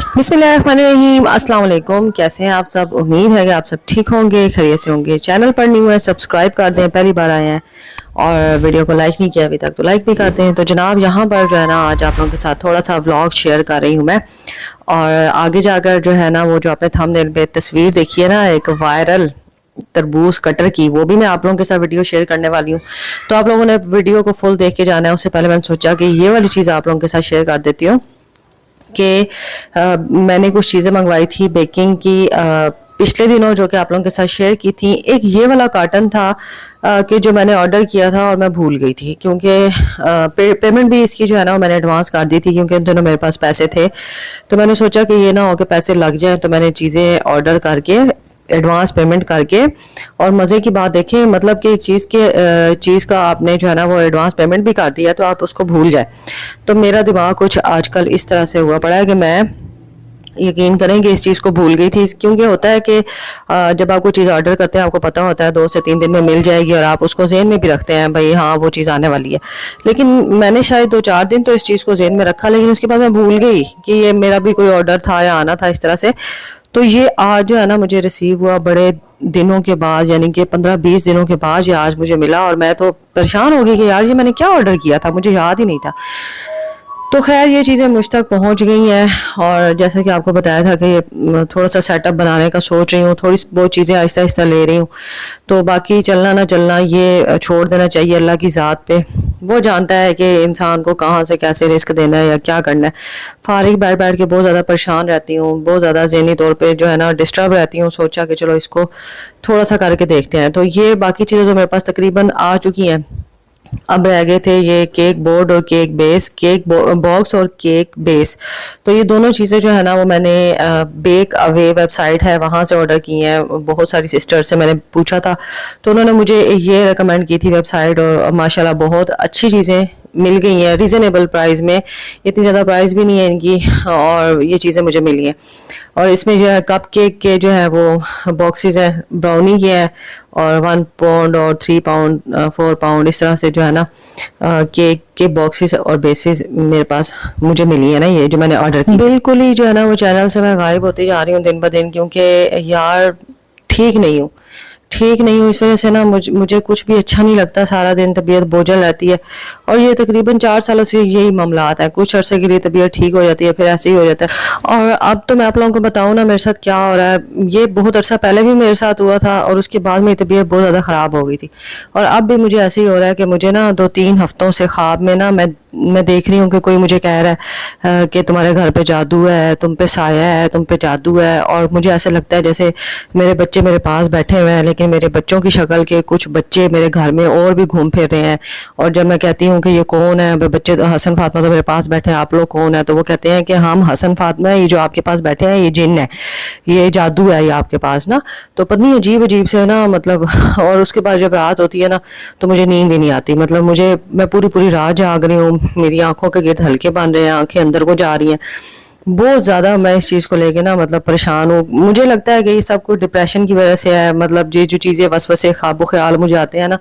बिस्मिल्लाहिर्रहमानिर्रहीम। अस्सलाम वालेकुम। कैसे हैं आप सब? उम्मीद है कि आप सब ठीक होंगे, खैरियत से होंगे। चैनल पर न्यू है, सब्सक्राइब कर दें, पहली बार आए हैं और वीडियो को लाइक नहीं किया अभी तक तो लाइक भी करते हैं। तो जनाब यहाँ पर जो है ना आज आप लोगों के साथ थोड़ा सा व्लॉग शेयर कर रही हूँ मैं, और आगे जाकर जो है ना वो जो आपने थंबनेल पे तस्वीर देखी है ना एक वायरल तरबूज कटर की, वो भी मैं आप लोगों के साथ वीडियो शेयर करने वाली हूँ। तो आप लोगों ने वीडियो को फुल देख के जाना है। उससे पहले मैंने सोचा कि ये वाली चीज़ आप लोगों के साथ शेयर कर देती हूँ कि मैंने कुछ चीज़ें मंगवाई थी बेकिंग की पिछले दिनों, जो कि आप लोगों के साथ शेयर की थी। एक ये वाला कार्टन था कि जो मैंने ऑर्डर किया था और मैं भूल गई थी, क्योंकि पेमेंट भी इसकी जो है ना वो मैंने एडवांस कर दी थी, क्योंकि उन दिनों मेरे पास पैसे थे। तो मैंने सोचा कि ये ना हो कि पैसे लग जाएं, तो मैंने चीज़ें ऑर्डर करके एडवांस पेमेंट करके, और मज़े की बात देखें मतलब कि एक चीज़ का आपने जो है ना वो एडवांस पेमेंट भी कर दिया तो आप उसको भूल जाए। तो मेरा दिमाग कुछ आजकल इस तरह से हुआ पड़ा है कि मैं यकीन करेंगे इस चीज़ को भूल गई थी। क्योंकि होता है कि जब आप कोई चीज़ ऑर्डर करते हैं आपको पता होता है 2 से 3 दिन में मिल जाएगी, और आप उसको ज़हन में भी रखते हैं भाई हाँ वो चीज़ आने वाली है। लेकिन मैंने शायद 2-4 दिन तो इस चीज़ को ज़हन में रखा, लेकिन उसके बाद मैं भूल गई कि ये मेरा भी कोई ऑर्डर था या आना था इस तरह से। तो ये आज जो है ना मुझे रिसीव हुआ बड़े दिनों के बाद, यानी कि 15-20 दिनों के बाद ये आज मुझे मिला, और मैं तो परेशान हो गई कि यार ये मैंने क्या ऑर्डर किया था, मुझे याद ही नहीं था। तो खैर ये चीज़ें मुझ तक पहुंच गई हैं, और जैसे कि आपको बताया था कि ये थोड़ा सा सेटअप बनाने का सोच रही हूँ, थोड़ी बहुत चीज़ें आहिस्ता आहिस्ता ले रही हूँ। तो बाकी चलना ना चलना ये छोड़ देना चाहिए अल्लाह की ज़ात पे। वो जानता है कि इंसान को कहाँ से कैसे रिस्क देना है या क्या करना है। फारिग बैठ बैठ के बहुत ज़्यादा परेशान रहती हूँ, बहुत ज़्यादा ज़हनी तौर पर जो है ना डिस्टर्ब रहती हूँ। सोचा कि चलो इसको थोड़ा सा करके देखते हैं। तो ये बाकी चीज़ें तो मेरे पास तकरीबन आ चुकी हैं। अब रह गए थे ये केक बोर्ड और केक बेस, बॉक्स और केक बेस। तो ये दोनों चीज़ें जो है ना वो मैंने बेक अवे वेबसाइट है वहाँ से ऑर्डर की हैं। बहुत सारी सिस्टर से मैंने पूछा था तो उन्होंने मुझे ये रेकमेंड की थी वेबसाइट, और माशाल्लाह बहुत अच्छी चीज़ें मिल गई हैं रिजनेबल प्राइस में। इतनी ज़्यादा प्राइस भी नहीं है इनकी, और ये चीज़ें मुझे मिली हैं। और इसमें जो है कप केक के जो है वो बॉक्सेस हैं, ब्राउनी के हैं, और 1 पाउंड और 3 पाउंड 4 पाउंड इस तरह से जो है ना केक के बॉक्सेस और बेसिस मेरे पास मुझे मिली है ना, ये जो मैंने ऑर्डर की। बिल्कुल ही जो है ना वो चैनल से मैं गायब होती जा रही हूँ दिन ब दिन, क्योंकि यार ठीक नहीं हूँ इस वजह से ना मुझे कुछ भी अच्छा नहीं लगता। सारा दिन तबीयत बोझल रहती है, और ये तकरीबन 4 सालों से यही मामला आता है। कुछ अरसे के लिए तबीयत ठीक हो जाती है, फिर ऐसे ही हो जाता है। और अब तो मैं आप लोगों को बताऊं ना मेरे साथ क्या हो रहा है। ये बहुत अरसा पहले भी मेरे साथ हुआ था, और उसके बाद मेरी तबीयत बहुत ज़्यादा ख़राब हो गई थी, और अब भी मुझे ऐसे ही हो रहा है कि मुझे ना 2-3 हफ्तों से ख्वाब में ना मैं देख रही हूँ कि कोई मुझे कह रहा है कि तुम्हारे घर पे जादू है, तुम पे साया है, तुम पे जादू है। और मुझे ऐसे लगता है जैसे मेरे बच्चे मेरे पास बैठे हुए हैं, लेकिन मेरे बच्चों की शक्ल के कुछ बच्चे मेरे घर में और भी घूम फिर रहे हैं। और जब मैं कहती हूँ कि ये कौन है, बच्चे हसन फातिमा तो मेरे पास बैठे हैं, आप लोग कौन है? तो वो कहते हैं कि हम हसन फातिमा है, ये जो आपके पास बैठे हैं ये जिन है, ये जादू है ये आपके पास ना। तो पत्नी अजीब अजीब से ना मतलब। और उसके बाद जब रात होती है ना तो मुझे नींद ही नहीं आती। मतलब मैं पूरी रात जाग रही हूँ, मेरी आंखों के गिर्द हल्के बन रहे हैं, आंखें अंदर को जा रही हैं। बहुत ज़्यादा मैं इस चीज़ को लेके ना मतलब परेशान हूँ। मुझे लगता है कि ये सब कुछ डिप्रेशन की वजह से है। मतलब ये जो चीज़ें वसवसे ख्वाब ख्याल मुझे आते हैं ना,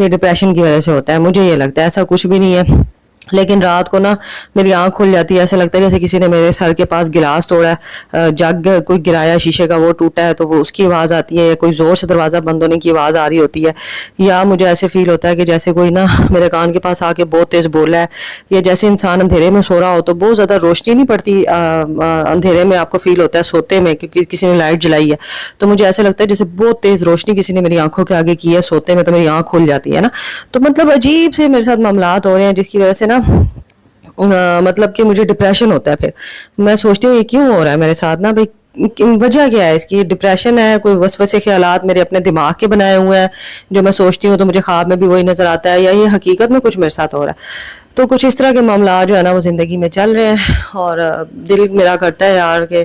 ये डिप्रेशन की वजह से होता है। मुझे ये लगता है, ऐसा कुछ भी नहीं है। लेकिन रात को ना मेरी आंख खुल जाती है, ऐसा लगता है जैसे किसी ने मेरे सर के पास गिलास तोड़ा है, जग कोई गिराया शीशे का वो टूटा है तो वो उसकी आवाज़ आती है, या कोई ज़ोर से दरवाज़ा बंद होने की आवाज़ आ रही होती है, या मुझे ऐसे फील होता है कि जैसे कोई ना मेरे कान के पास आके बहुत तेज़ बोला है, या जैसे इंसान अंधेरे में सो रहा हो तो बहुत ज़्यादा रोशनी नहीं पड़ती अंधेरे में, आपको फील होता है सोते में क्योंकि किसी ने लाइट जलाई है। तो मुझे ऐसा लगता है जैसे बहुत तेज़ रोशनी किसी ने मेरी आंखों के आगे की है सोते में, तो मेरी आंख खुल जाती है ना। तो मतलब अजीब से मेरे साथ मामलात हो रहे हैं, जिसकी वजह से ना मतलब कि मुझे डिप्रेशन होता है। फिर मैं सोचती हूँ ये क्यों हो रहा है मेरे साथ ना, भाई वजह क्या है इसकी? डिप्रेशन है, कोई वसवसे ख्यालात मेरे अपने दिमाग के बनाए हुए हैं जो मैं सोचती हूँ तो मुझे ख्वाब में भी वही नजर आता है, या ये हकीकत में कुछ मेरे साथ हो रहा है। तो कुछ इस तरह के मामला जो है ना वो ज़िंदगी में चल रहे हैं, और दिल मेरा करता है यार कि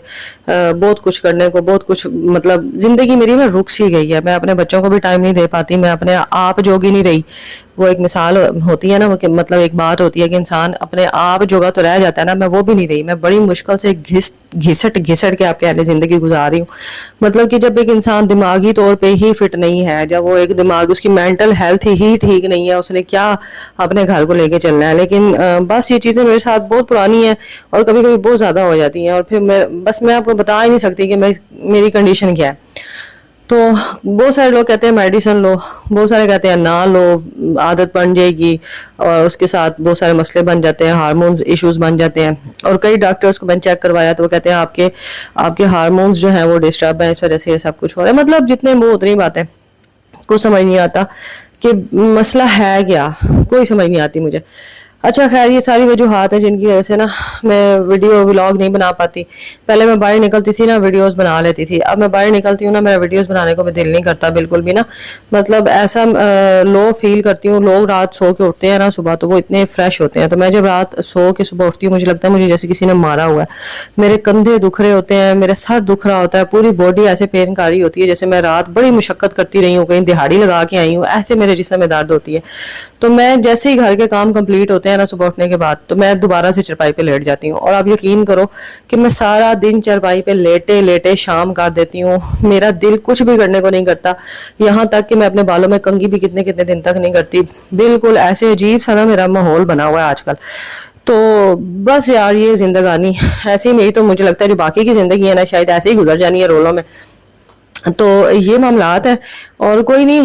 बहुत कुछ करने को, बहुत कुछ मतलब ज़िंदगी मेरी ना रुक सी गई है। मैं अपने बच्चों को भी टाइम नहीं दे पाती, मैं अपने आप जोगी नहीं रही। वो एक मिसाल होती है ना, वो मतलब एक बात होती है कि इंसान अपने आप जोगा तो रह जाता है ना, मैं वो भी नहीं रही। मैं बड़ी मुश्किल से घिसट के आप कह लें ज़िंदगी गुजार रही हूँ। मतलब कि जब एक इंसान दिमागी तौर पे ही फिट नहीं है, जब वो एक दिमाग उसकी मेंटल हेल्थ ही ठीक नहीं है, उसने क्या अपने घर को लेके चलना है। لیکن بس یہ چیزیں میرے ساتھ بہت پرانی ہیں اور کبھی کبھی بہت زیادہ ہو جاتی ہیں، اور پھر میں آپ کو بتا ہی نہیں سکتی کہ میری کنڈیشن کیا ہے. تو بہت سارے لوگ کہتے ہیں میڈیسن لو، بہت سارے کہتے ہیں نہ لو، عادت بن جائے گی اور اس کے ساتھ بہت سارے مسئلے بن جاتے ہیں، ہارمونز ایشوز بن جاتے ہیں. اور کئی ڈاکٹرز کو میں نے چیک کروایا تو وہ کہتے ہیں آپ کے ہارمونز جو ہیں وہ ڈسٹرب ہیں، اس وجہ سے یہ سب کچھ ہو رہا ہے. مطلب جتنے وہ اتنی باتیں، کچھ سمجھ نہیں آتا کہ مسئلہ ہے کیا، کوئی سمجھ نہیں آتی مجھے. اچھا خیر، یہ ساری وجوہات ہیں جن کی وجہ سے نا میں ویڈیو ولاگ نہیں بنا پاتی. پہلے میں باہر نکلتی تھی نا ویڈیوز بنا لیتی تھی، اب میں باہر نکلتی ہوں نا میرا ویڈیوز بنانے کو بھی دل نہیں کرتا بالکل بھی نا. مطلب ایسا لو فیل کرتی ہوں. لوگ رات سو کے اٹھتے ہیں نا صبح تو وہ اتنے فریش ہوتے ہیں، تو میں جب رات سو کے صبح اٹھتی ہوں مجھے لگتا ہے مجھے جیسے کسی نے مارا ہوا ہے. میرے کندھے دکھ رہے ہوتے ہیں، میرے سر دکھ رہا ہوتا ہے، پوری باڈی ایسے پین کر رہی ہوتی ہے جیسے میں رات بڑی مشقت کرتی رہی ہوں، کہیں دہاڑی لگا کے آئی ہوں، ایسے میرے جسم میں درد ہوتی ہے. تو میں جیسے ہی گھر کے کام کمپلیٹ ہوتے ہیں نا صبح اٹھنے کے بعد تو میں دوبارہ سے چرپائی پہ لیٹ جاتی ہوں. اور آپ یقین کرو کہ میں سارا دن چرپائی پہ لیٹے لیٹے شام کر دیتی ہوں، میرا دل کچھ بھی کرنے کو نہیں کرتا. یہاں تک کہ میں اپنے بالوں میں کنگھی بھی کتنے دن تک نہیں کرتی. بالکل ایسے عجیب سا نا میرا ماحول بنا ہوا ہے آج کل. تو بس یار یہ زندگانی ایسی میری تو مجھے لگتا ہے جو باقی کی زندگی ہے نا شاید ایسے ہی گزر جانی ہے رولوں میں. تو یہ معاملات ہیں اور کوئی نہیں،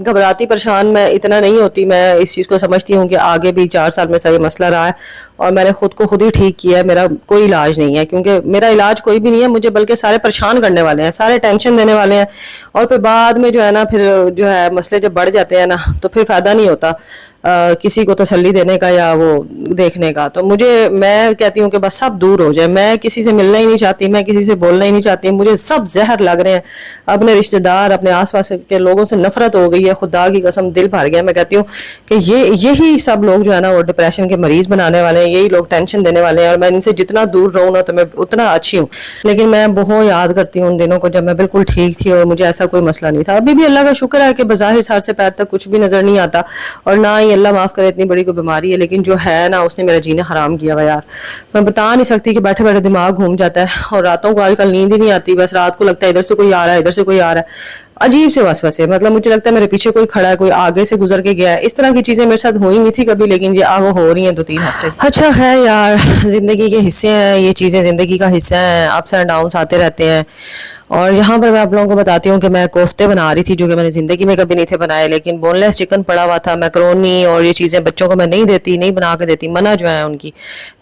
گھبراتی پریشان میں اتنا نہیں ہوتی. میں اس چیز کو سمجھتی ہوں کہ آگے بھی 4 سال میں سے یہ مسئلہ رہا ہے اور میں نے خود کو خود ہی ٹھیک کیا ہے. میرا کوئی علاج نہیں ہے، کیونکہ میرا علاج کوئی بھی نہیں ہے مجھے، بلکہ سارے پریشان کرنے والے ہیں، سارے ٹینشن دینے والے ہیں. اور پھر بعد میں جو ہے نا پھر جو ہے مسئلے جب بڑھ جاتے ہیں نا تو پھر فائدہ نہیں ہوتا کسی کو تسلی دینے کا یا وہ دیکھنے کا. تو میں کہتی ہوں کہ بس سب دور ہو جائے. میں کسی سے ملنا ہی نہیں چاہتی، میں کسی سے بولنا ہی نہیں چاہتی. مجھے سب زہر لگ رہے ہیں، اپنے رشتہ دار، اپنے آس پاس کے لوگوں سے نفرت ہو گئی ہے. خدا کی قسم دل بھر گیا. میں کہتی ہوں کہ یہی سب لوگ جو ہے نا وہ ڈپریشن کے مریض بنانے والے ہیں، یہی لوگ ٹینشن دینے والے ہیں. اور میں ان سے جتنا دور رہوں نا تو میں اتنا اچھی ہوں. لیکن میں بہت یاد کرتی ہوں ان دنوں کو جب میں بالکل ٹھیک تھی اور مجھے ایسا کوئی مسئلہ نہیں تھا. ابھی بھی اللہ کا شکر ہے کہ بظاہر سر سے پیر تک کچھ بھی نظر نہیں آتا، اور نہ ہی اللہ معاف کرے اتنی بڑی کوئی بیماری ہے. لیکن جو ہے نا اس نے میرا جینا حرام کیا ہوا یار. میں بتا نہیں سکتی کہ بیٹھے بیٹھے دماغ گھوم جاتا ہے اور راتوں کو آج کل نیند ہی نہیں آتی. بس رات کو لگتا ہے ادھر سے کوئی آ رہا ہے، ادھر سے کوئی آ رہا ہے، عجیب سے وسوسے. مطلب مجھے لگتا ہے میرے پیچھے کوئی کھڑا ہے، کوئی آگے سے گزر کے گیا ہے. اس طرح کی چیزیں میرے ساتھ ہوئی نہیں تھی کبھی، لیکن یہ وہ ہو رہی ہیں 2-3 ہفتے سے. اچھا خیر یار، زندگی کے حصے ہیں یہ چیزیں، زندگی کا حصہ ہیں، اپس اینڈ ڈاؤنس آتے رہتے ہیں. اور یہاں پر میں آپ لوگوں کو بتاتی ہوں کہ میں کوفتے بنا رہی تھی جو کہ میں نے زندگی میں کبھی نہیں تھے بنائے. لیکن بون لیس چکن پڑا ہوا تھا، میکرونی اور یہ چیزیں بچوں کو میں نہیں دیتی، نہیں بنا کے دیتی، منع جو ہے ان کی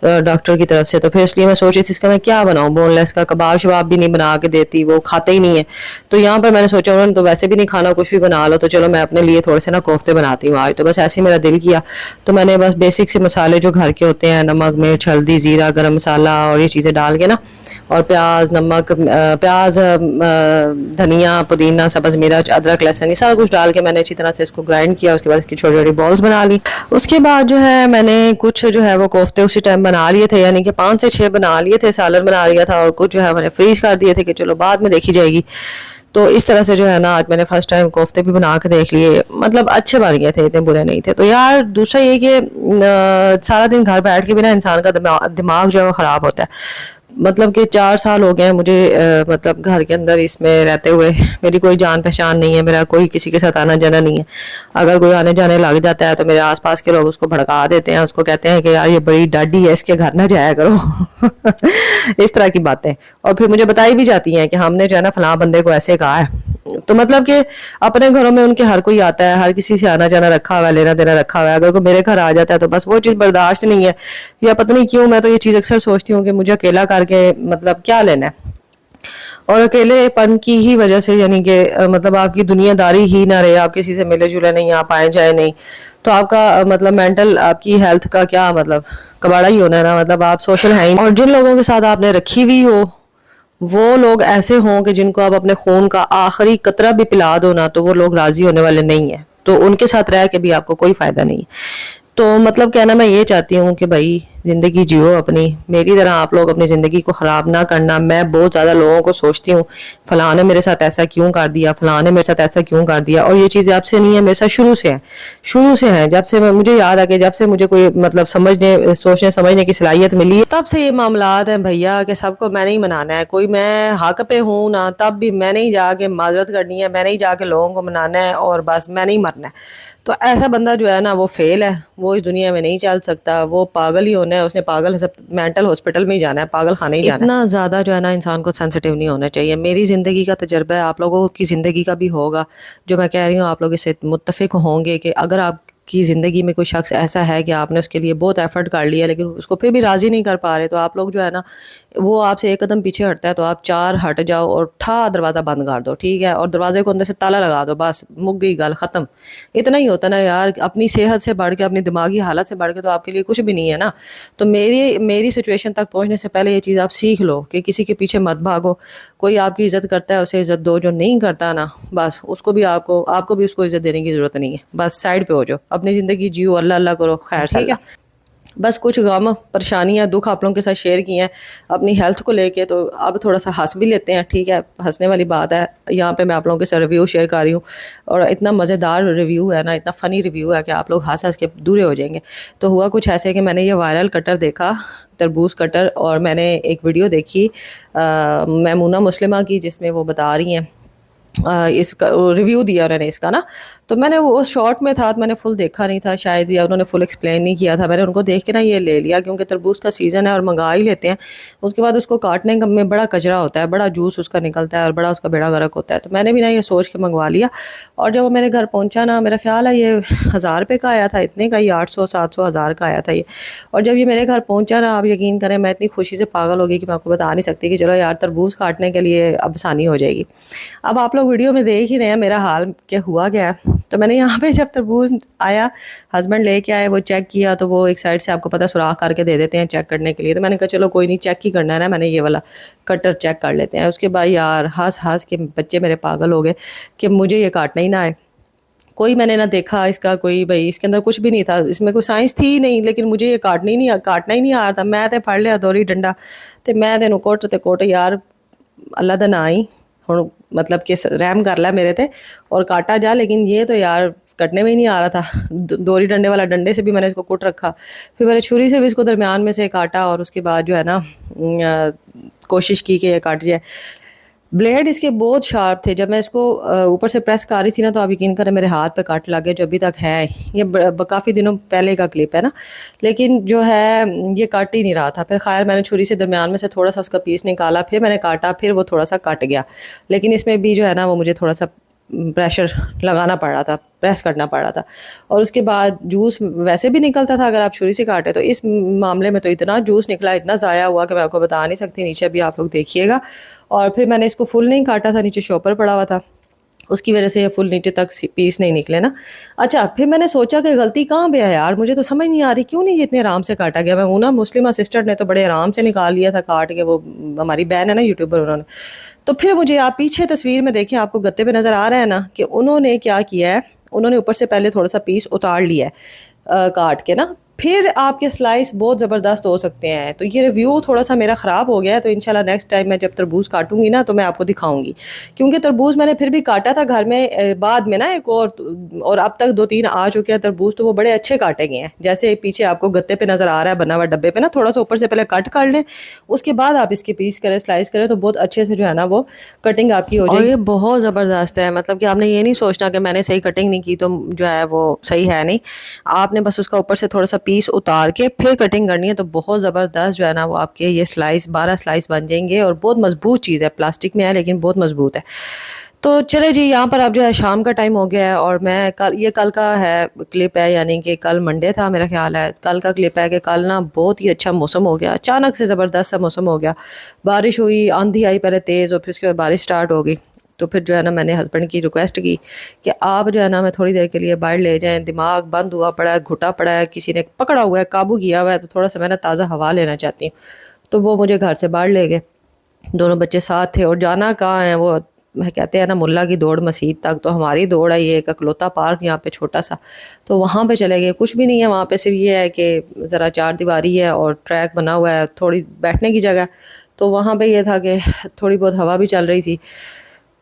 ڈاکٹر کی طرف سے. تو پھر اس لیے میں سوچ رہی تھی اس کا میں کیا بناؤں. بون لیس کا کباب شباب بھی نہیں بنا کے دیتی، وہ کھاتے ہی نہیں ہے. تو یہاں پر میں نے سوچا انہوں نے تو ویسے بھی نہیں کھانا، کچھ بھی بنا لو، تو چلو میں اپنے لیے تھوڑے سے نا کوفتے بناتی ہوں آج. تو بس ایسے ہی میرا دل کیا تو میں نے بس بیسک سے مسالے جو گھر کے ہوتے ہیں، نمک مرچ ہلدی زیرہ گرم مسالہ اور یہ چیزیں ڈال کے نا، اور پیاز نمک پیاز دھنیا پودینہ سبز مرچ ادرک لہسن یہ سارا کچھ ڈال کے میں نے اچھی طرح سے اس کو گرائنڈ کیا. اس کے بعد اس کی چھوٹی چھوٹی بالز بنا لی. اس کے بعد جو ہے میں نے کچھ جو ہے وہ کوفتے اسی ٹائم بنا لیے تھے، یعنی کہ 5 سے 6 بنا لیے تھے، سالن بنا لیا تھا، اور کچھ جو ہے میں نے فریز کر دیے تھے کہ چلو بعد میں دیکھی جائے گی. تو اس طرح سے جو ہے نا آج میں نے فرسٹ ٹائم کوفتے بھی بنا کے دیکھ لیے. مطلب اچھے بن گئے تھے، اتنے برے نہیں تھے. تو یار دوسرا یہ کہ سارا دن گھر بیٹھ کے بھی نا انسان کا دماغ جو ہے وہ خراب ہوتا ہے. مطلب کہ 4 سال ہو گئے ہیں مجھے مطلب گھر کے اندر اس میں رہتے ہوئے. میری کوئی جان پہچان نہیں ہے، میرا کوئی کسی کے ساتھ آنا جانا نہیں ہے. اگر کوئی آنے جانے لگ جاتا ہے تو میرے آس پاس کے لوگ اس کو بھڑکا دیتے ہیں، اس کو کہتے ہیں کہ یار یہ بڑی ڈاڈی ہے، اس کے گھر نہ جایا کرو. اس طرح کی باتیں. اور پھر مجھے بتائی بھی جاتی ہیں کہ ہم نے جو ہے نا فلاں بندے کو ایسے کہا ہے. تو مطلب کہ اپنے گھروں میں ان کے ہر کوئی آتا ہے، ہر کسی سے آنا جانا رکھا ہوا ہے، لینا دینا رکھا ہوا ہے. اگر کوئی میرے گھر آ جاتا ہے تو بس وہ چیز برداشت نہیں ہے، یا پتہ نہیں کیوں میں تو یہ چیز اکثر سوچتی ہوں کہ مجھے اکیلا کر کے مطلب کیا لینا ہے. اور اکیلے پن کی ہی وجہ سے یعنی کہ مطلب آپ کی دنیا داری ہی نہ رہے، آپ کسی سے ملے جلے نہیں، آپ آئے جائے نہیں، تو آپ کا مطلب مینٹل آپ کی ہیلتھ کا کیا مطلب کباڑا ہی ہونا ہے نا. مطلب آپ سوشل ہیں ہی. اور جن لوگوں کے ساتھ آپ نے رکھی ہوئی ہو وہ لوگ ایسے ہوں کہ جن کو آپ اپنے خون کا آخری قطرہ بھی پلا دو نا تو وہ لوگ راضی ہونے والے نہیں ہیں. تو ان کے ساتھ رہ کے بھی آپ کو کوئی فائدہ نہیں. تو مطلب کہنا میں یہ چاہتی ہوں کہ بھائی ज़िंदगी जियो अपनी, मेरी तरह आप लोग अपनी ज़िंदगी को ख़राब ना करना। मैं बहुत ज़्यादा लोगों को सोचती हूँ फ़लाँ ने मेरे साथ ऐसा क्यों कर दिया, फ़लाँ ने मेरे साथ ऐसा क्यों कर दिया, और ये चीज़ आपसे नहीं है, मेरे साथ शुरू से है। जब से मुझे याद आ गया, जब से मुझे कोई मतलब समझने सोचने समझने की सलाहियत मिली है, तब से ये मामलात हैं भैया कि सबको मैंने ही मनाना है। कोई मैं हक पे हूँ ना, तब भी मैंने ही जाके माजरत करनी है, मैंने ही जाके लोगों को मनाना है, और बस मैंने ही मरना है। तो ऐसा बंदा जो है ना वो फेल है, वो इस दुनिया में नहीं चल सकता, वो पागल ही होना है, उसने पागल मेंटल हॉस्पिटल में ही जाना है, पागल खाने ही जाना है। इतना ज़्यादा जो है ना इंसान को सेंसिटिव नहीं होना चाहिए। मेरी ज़िंदगी का तजर्बा है, आप लोगों की ज़िंदगी का भी होगा। जो मैं कह रही हूँ आप लोग इससे मुत्तफिक होंगे कि अगर आपकी ज़िंदगी में कोई शख्स ऐसा है कि आपने उसके लिए बहुत एफर्ट कर लिया लेकिन उसको फिर भी राज़ी नहीं कर पा रहे, तो आप लोग जो है ना, वो आपसे एक कदम पीछे हटता है तो आप 4 हट जाओ और दरवाज़ा बंद कर दो, ठीक है, और दरवाजे को अंदर से ताला लगा दो, बस मुक गई गल ख़त्म। इतना ही होता ना यार, अपनी सेहत से बढ़ के, अपनी दिमागी हालत से बढ़ के तो आपके लिए कुछ भी नहीं है ना। तो मेरी सिचुएशन तक पहुंचने से पहले ये चीज़ आप सीख लो कि किसी के पीछे मत भागो। कोई आपकी इज़्ज़त करता है उसे इज़्ज़त दो, जो नहीं करता ना बस उसको भी आपको भी उसको इज़्ज़त देने की ज़रूरत नहीं है। बस साइड पे हो जाओ, अपनी ज़िंदगी जियो, अल्लाह अल्लाह करो, खैर ठीक है। बस कुछ गम परेशानियाँ दुख आप लोगों के साथ शेयर किए हैं अपनी हेल्थ को लेके, तो अब थोड़ा सा हंस भी लेते हैं, ठीक है। हंसने वाली बात है, यहाँ पे मैं आप लोगों के साथ रिव्यू शेयर कर रही हूँ, और इतना मज़ेदार रिव्यू है ना, इतना फ़नी रिव्यू है कि आप लोग हंस हंस के दूरे हो जाएंगे। तो हुआ कुछ ऐसे कि मैंने ये वायरल कटर देखा, तरबूज कटर, और मैंने एक वीडियो देखी मैमूना मुस्लिमा की, जिसमें वो बता रही हैं इसका रिव्यू दिया उन्होंने इसका ना। तो मैंने वो शॉर्ट में था तो मैंने फुल देखा नहीं था शायद, या उन्होंने फुल एक्सप्लेन नहीं किया था। मैंने उनको देख के ना ये ले लिया क्योंकि तरबूज का सीज़न है और मंगा ही लेते हैं। उसके बाद उसको काटने में बड़ा कचरा होता है, बड़ा जूस उसका निकलता है और बड़ा उसका बेड़ा गर्क होता है। तो मैंने भी ना ये सोच के मंगवा लिया, और जब वो मेरे घर पहुँचा ना, मेरा ख्याल है ये 1000 रुपये का आया था, इतने का ही 800 700 1000 का आया था ये। और जब ये मेरे घर पहुँचा ना, आप यकीन करें मैं इतनी खुशी से पागल हो गई कि मैं आपको बता नहीं सकती कि चलो यार तरबूज काटने के लिए अब आसानी हो जाएगी। अब आप लोग वीडियो में देख ही रहे हैं मेरा हाल क्या हुआ गया है। तो मैंने यहाँ पे जब तरबूज आया, हस्बैंड लेके आए, वो चेक किया, तो वो एक साइड से आपको पता सुराख करके दे देते हैं चेक करने के लिए। तो मैंने कहा चलो कोई नहीं, चेक ही करना है ना, मैंने ये वाला कटर चेक कर लेते हैं। उसके बाद यार हंस हंस के बच्चे मेरे पागल हो गए कि मुझे ये काटना ही ना आए। कोई मैंने ना देखा इसका, कोई भाई इसके अंदर कुछ भी नहीं था, इसमें कोई साइंस थी ही नहीं, लेकिन मुझे ये काटना ही नहीं आ रहा था। मैं तो फड़ लिया दोरी डंडा, तो मैं तेनों कुट यार अल्लाह दा ना ही हुण मतलब कि रहम कर लै मेरे ते और काटा जा। लेकिन ये तो यार कटने में ही नहीं आ रहा था। दोरी डंडे वाला, डंडे से भी मैंने इसको कुट रखा, फिर मैंने छुरी से भी इसको दरमियान में से काटा, और उसके बाद जो है ना कोशिश की कि ये काट जाए। ब्लेड इसके बहुत शार्प थे। जब मैं इसको ऊपर से प्रेस कर रही थी ना, तो आप यकीन करें मेरे हाथ पे कट लग गए, जो अभी तक है। ये काफ़ी दिनों पहले का क्लिप है ना, लेकिन जो है ये कट ही नहीं रहा था। फिर खैर मैंने छुरी से दरमियान में से थोड़ा सा उसका पीस निकाला, फिर मैंने काटा, फिर वो थोड़ा सा कट गया। लेकिन इसमें भी जो है ना वो मुझे थोड़ा सा प्रेशर लगाना पड़ रहा था, प्रेस करना पड़ रहा था। और उसके बाद जूस वैसे भी निकलता था अगर आप छुरी से काटे, तो इस मामले में तो इतना जूस निकला, इतना ज़ाया हुआ कि मैं आपको बता नहीं सकती। नीचे भी आप लोग देखिएगा। और फिर मैंने इसको फुल नहीं काटा था, नीचे शॉपर पड़ा हुआ था, उसकी वजह से ये फुल नीचे तक पीस नहीं निकले ना। अच्छा, फिर मैंने सोचा कि गलती कहाँ पे है यार, मुझे तो समझ नहीं आ रही क्यों नहीं ये इतने आराम से काटा गया। मैं हूँ ना मुस्लिमा सिस्टर ने तो बड़े आराम से निकाल लिया था काट के, वो हमारी बहन है ना यूट्यूबर, उन्होंने। तो फिर मुझे आप पीछे तस्वीर में देखें, आपको गत्ते पे नज़र आ रहा है ना कि उन्होंने क्या किया है, उन्होंने ऊपर से पहले थोड़ा सा पीस उतार लिया है काट के ना, फिर आपके स्लाइस बहुत ज़बरदस्त हो सकते हैं। तो ये रिव्यू थोड़ा सा मेरा ख़राब हो गया है, तो इंशाल्लाह नेक्स्ट टाइम मैं जब तरबूज काटूंगी ना तो मैं आपको दिखाऊंगी। क्योंकि तरबूज मैंने फिर भी काटा था घर में बाद में ना एक और अब तक 2-3 आ चुके हैं तरबूज, तो वो बड़े अच्छे काटे गए हैं। जैसे पीछे आपको गत्ते पे नज़र आ रहा है बना हुआ डब्बे पे ना, थोड़ा सा ऊपर से पहले कट कर लें, उसके बाद आप इसके पीस करें, स्लाइस करें, तो बहुत अच्छे से जो है ना वो कटिंग आपकी हो जाएगी। और ये बहुत ज़बरदस्त है, मतलब कि आपने ये नहीं सोचना कि मैंने सही कटिंग नहीं की तो जो है वो सही है, नहीं। आपने बस उसका ऊपर से थोड़ा सा पीस उतार के फिर कटिंग करनी है, तो बहुत ज़बरदस्त जो है ना वो आपके ये स्लाइस 12 स्लाइस बन जाएंगे। और बहुत मजबूत चीज़ है, प्लास्टिक में है लेकिन बहुत मजबूत है। तो चले जी, यहाँ पर अब जो है शाम का टाइम हो गया है, और मैं कल का है क्लिप है, यानी कि कल मंडे था मेरा ख्याल है। कल का क्लिप है कि कल ना बहुत ही अच्छा मौसम हो गया, अचानक से ज़बरदस्त सा मौसम हो गया, बारिश हुई, आंधी आई पहले तेज़, और फिर उसके बाद बारिश स्टार्ट हो गई। तो फिर जो है ना मैंने हस्बैंड की रिक्वेस्ट की कि आप जो है ना मैं थोड़ी देर के लिए बाहर ले जाएं, दिमाग बंद हुआ पड़ा है, घुटा पड़ा है, किसी ने पकड़ा हुआ है, काबू किया हुआ है, तो थोड़ा सा मैं ना ताज़ा हवा लेना चाहती हूँ। तो वो मुझे घर से बाहर ले गए, दोनों बच्चे साथ थे, और जाना कहाँ है, वो کہتے ہیں نا ملا کی دوڑ مسجد تک، تو ہماری دوڑ ہے یہ ایک اکلوتا پارک یہاں پہ چھوٹا سا، تو وہاں پہ چلے گئے. کچھ بھی نہیں ہے وہاں پہ، صرف یہ ہے کہ ذرا چار دیواری ہے اور ٹریک بنا ہوا ہے، تھوڑی بیٹھنے کی جگہ. تو وہاں پہ یہ تھا کہ تھوڑی بہت ہوا بھی چل رہی تھی،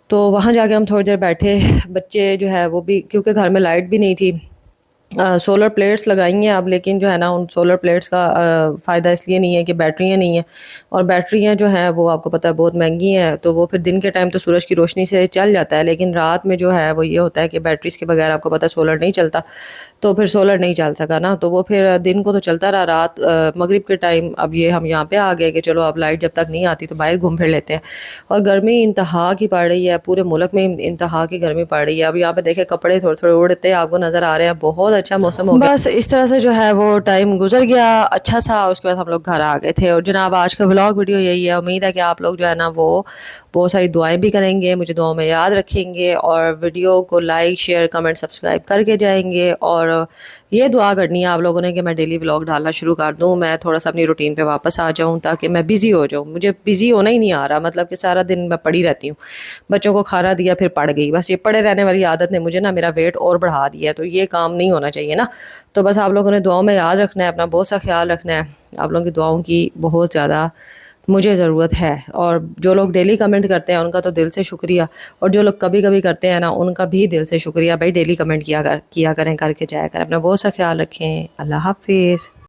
تو وہاں جا کے ہم تھوڑی دیر بیٹھے. بچے جو ہے وہ بھی، کیونکہ گھر میں لائٹ بھی نہیں تھی، سولر پلیٹس لگائی ہیں اب، لیکن جو ہے نا ان سولر پلیٹس کا فائدہ اس لیے نہیں ہے کہ بیٹریاں نہیں ہیں، اور بیٹریاں جو ہیں وہ آپ کو پتہ ہے بہت مہنگی ہیں. تو وہ پھر دن کے ٹائم تو سورج کی روشنی سے چل جاتا ہے، لیکن رات میں جو ہے وہ یہ ہوتا ہے کہ بیٹریز کے بغیر آپ کو پتہ ہے سولر نہیں چلتا. تو پھر سولر نہیں چل سکا نا، تو وہ پھر دن کو تو چلتا رہا، رات مغرب کے ٹائم اب یہ ہم یہاں پہ آ گئے کہ چلو اب لائٹ جب تک نہیں آتی تو باہر گھوم پھر لیتے ہیں. اور گرمی انتہا کی پڑ رہی ہے، پورے ملک میں انتہا کی گرمی پڑ رہی ہے. اب یہاں پہ دیکھیں کپڑے تھوڑے تھوڑے اڑتے آپ کو نظر آ رہے ہیں، بہت اچھا موسم ہو گیا. بس اس طرح سے جو ہے وہ ٹائم گزر گیا اچھا سا. اس کے بعد ہم لوگ گھر آ گئے تھے. اور جناب آج کا ولاگ ویڈیو یہی ہے، امید ہے کہ آپ لوگ جو ہے نا وہ بہت ساری دعائیں بھی کریں گے، مجھے دعاؤں میں یاد رکھیں گے، اور ویڈیو کو لائک شیئر کمنٹ سبسکرائب کر کے جائیں گے. اور یہ دعا کرنی ہے آپ لوگوں نے کہ میں ڈیلی ولاگ ڈالنا شروع کر دوں، میں تھوڑا سا اپنی روٹین پہ واپس آ جاؤں تاکہ میں بزی ہو جاؤں. مجھے بزی ہونا ہی نہیں آ رہا، مطلب کہ سارا دن میں پڑی رہتی ہوں، بچوں کو کھانا دیا پھر پڑ گئی، بس یہ پڑے رہنے والی عادت نے مجھے نا میرا ویٹ اور بڑھا دیا ہے. تو یہ کام نہیں ہونا چاہیے نا. تو بس آپ لوگوں نے دعاؤں میں یاد رکھنا ہے، اپنا بہت سا خیال رکھنا ہے. آپ لوگوں کی دعاؤں کی بہت زیادہ مجھے ضرورت ہے. اور جو لوگ ڈیلی کمنٹ کرتے ہیں ان کا تو دل سے شکریہ، اور جو لوگ کبھی کبھی کرتے ہیں نا ان کا بھی دل سے شکریہ. بھائی ڈیلی کمنٹ کیا کریں، کر کے جایا کریں. اپنا بہت سا خیال رکھیں. اللہ حافظ.